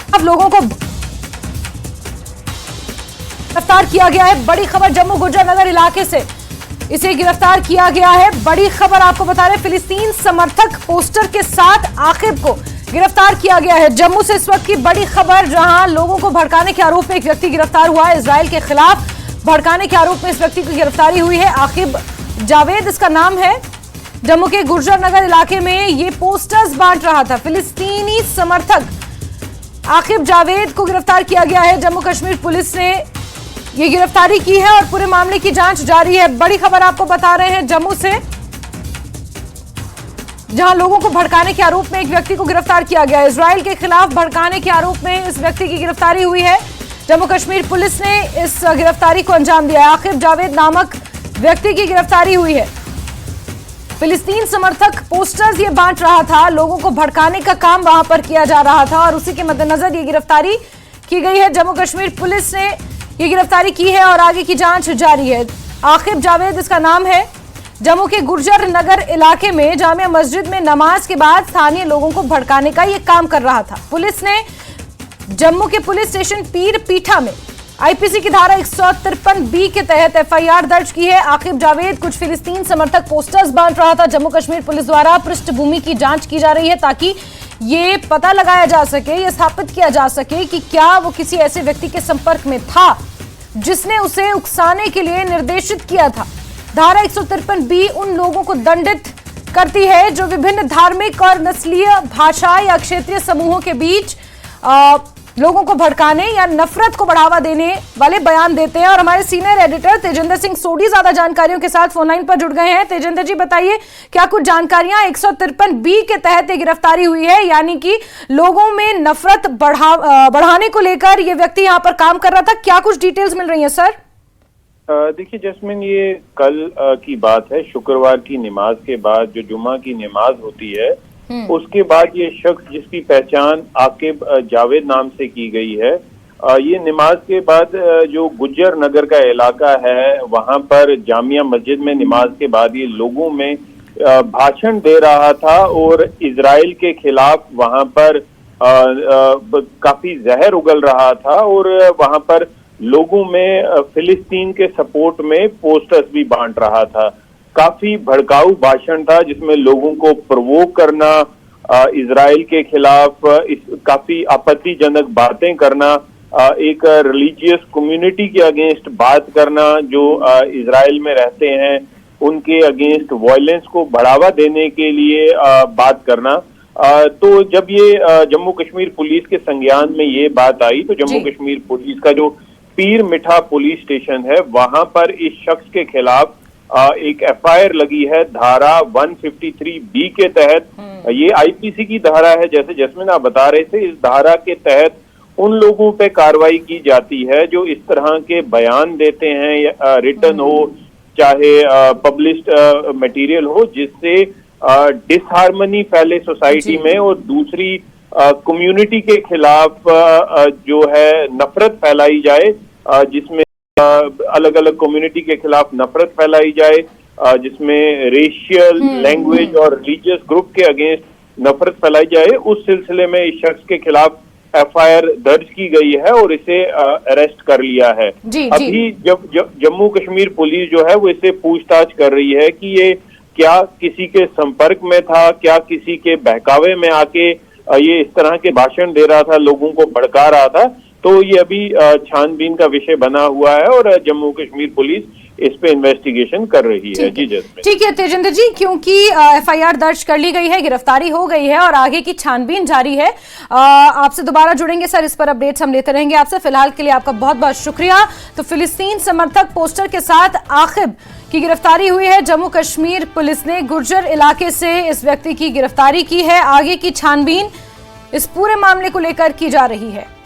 अब लोगों को गिरफ्तार किया गया है। बड़ी खबर जम्मू गुर्जर नगर इलाके से इसे गिरफ्तार किया गया है। बड़ी खबर आपको बता रहे, फिलिस्तीन समर्थक पोस्टर के साथ आकिब को गिरफ्तार किया गया है। जम्मू से इस वक्त की बड़ी खबर, जहां लोगों को भड़काने के आरोप में एक व्यक्ति गिरफ्तार हुआ है। इजराइल के खिलाफ भड़काने के आरोप में इस व्यक्ति की गिरफ्तारी हुई है। आकिब जावेद इसका नाम है। जम्मू के गुर्जर नगर इलाके में ये पोस्टर्स बांट रहा था। फिलिस्तीनी समर्थक आकिब जावेद को गिरफ्तार किया गया है। जम्मू कश्मीर पुलिस ने ये गिरफ्तारी की है और पूरे मामले की जांच जारी है। बड़ी खबर आपको बता रहे हैं जम्मू से, जहां लोगों को भड़काने के आरोप में एक व्यक्ति को गिरफ्तार किया गया है। इजराइल के खिलाफ भड़काने के आरोप में इस व्यक्ति की गिरफ्तारी हुई है। जम्मू कश्मीर पुलिस ने इस गिरफ्तारी को अंजाम दिया है। आकिब जावेद नामक व्यक्ति की गिरफ्तारी हुई है। फिलिस्तीन समर्थक पोस्टर्स ये बांट रहा था, लोगों को भड़काने का काम वहां पर किया जा रहा था और उसी के मद्देनजर ये गिरफ्तारी की गई है। जम्मू कश्मीर पुलिस ने ये गिरफ्तारी की है और आगे की जांच जारी है। आकिब जावेद इसका नाम है। जम्मू के गुर्जर नगर इलाके में जामिया मस्जिद में नमाज के बाद स्थानीय लोगों को भड़काने का ये काम कर रहा था। पुलिस ने जम्मू के पुलिस स्टेशन पीर पीठा में आईपीसी की धारा 153B के तहत एफआईआर दर्ज की है। आकिब जावेद कुछ फिलिस्तीन समर्थक पोस्टर्स बांट रहा था। जम्मू कश्मीर पुलिस द्वारा पृष्ठभूमि की जांच की जा रही है ताकि ये पता लगाया जा सके, ये स्थापित किया जा सके कि क्या वो किसी ऐसे व्यक्ति के संपर्क में था जिसने उसे उकसाने के लिए निर्देशित किया था। धारा 153B उन लोगों को दंडित करती है जो विभिन्न धार्मिक और नस्लीय, भाषा या क्षेत्रीय समूहों के बीच लोगों को भड़काने या नफरत को बढ़ावा देने वाले बयान देते हैं। और हमारे सीनियर एडिटर तेजिंदर सिंह सोडी ज्यादा जानकारियों के साथ फोन लाइन पर जुड़ गए हैं। तेजिंदर जी बताइए, क्या कुछ जानकारियां 153B के तहत गिरफ्तारी हुई है, यानी कि लोगों में नफरत बढ़ाने को लेकर ये व्यक्ति यहाँ पर काम कर रहा था, क्या कुछ डिटेल्स मिल रही है सर? देखिए जैस्मिन, ये कल की बात है। शुक्रवार की नमाज के बाद जो जुम्मा की नमाज होती है उसके बाद ये शख्स जिसकी पहचान आकिब जावेद नाम से की गई है, ये नमाज के बाद जो गुज्जर नगर का इलाका है वहां पर जामिया मस्जिद में नमाज के बाद ये लोगों में भाषण दे रहा था और इजराइल के खिलाफ वहां पर काफी जहर उगल रहा था और वहां पर लोगों में फिलिस्तीन के सपोर्ट में पोस्टर्स भी बांट रहा था। काफी भड़काऊ भाषण था जिसमें लोगों को प्रवोक करना, इजराइल के खिलाफ काफी आपत्तिजनक बातें करना, एक रिलीजियस कम्युनिटी के अगेंस्ट बात करना जो इजराइल में रहते हैं, उनके अगेंस्ट वायलेंस को बढ़ावा देने के लिए बात करना। तो जब ये जम्मू कश्मीर पुलिस के संज्ञान में ये बात आई तो जम्मू कश्मीर पुलिस का जो पीर मिठा पुलिस स्टेशन है वहां पर इस शख्स के खिलाफ एक एफआईआर लगी है धारा 153B के तहत। ये आईपीसी की धारा है, जैसे जैस्मिन आप बता रहे थे। इस धारा के तहत उन लोगों पे कार्रवाई की जाती है जो इस तरह के बयान देते हैं, रिटन हो चाहे पब्लिश्ड मटेरियल हो, जिससे डिसहार्मनी फैले सोसाइटी में और दूसरी कम्युनिटी के खिलाफ जो है नफरत फैलाई जाए, जिसमें अलग अलग कम्युनिटी के खिलाफ नफरत फैलाई जाए, जिसमें रेशियल, लैंग्वेज और रिलीजियस ग्रुप के अगेंस्ट नफरत फैलाई जाए। उस सिलसिले में इस शख्स के खिलाफ एफआईआर दर्ज की गई है और इसे अरेस्ट कर लिया है। अभी जब जम्मू कश्मीर पुलिस जो है वो इससे पूछताछ कर रही है कि ये क्या किसी के संपर्क में था, क्या किसी के बहकावे में आके ये इस तरह के भाषण दे रहा था, लोगों को भड़का रहा था। तो ये अभी छानबीन का विषय बना हुआ है और जम्मू कश्मीर पुलिस इस पे इन्वेस्टिगेशन कर रही है। जी जैस्मिन। ठीक है तेजिंदर जी, क्योंकि एफआईआर दर्ज कर ली गई है, गिरफ्तारी हो गई है और आगे की छानबीन जारी है, आपसे दोबारा जुड़ेंगे सर, इस पर अपडेट्स हम लेते रहेंगे आपसे। फिलहाल के लिए आपका बहुत बहुत शुक्रिया। तो फिलिस्तीन समर्थक पोस्टर के साथ आकिब की गिरफ्तारी हुई है। जम्मू कश्मीर पुलिस ने गुर्जर इलाके से इस व्यक्ति की गिरफ्तारी की है। आगे की छानबीन इस पूरे मामले को लेकर की जा रही है।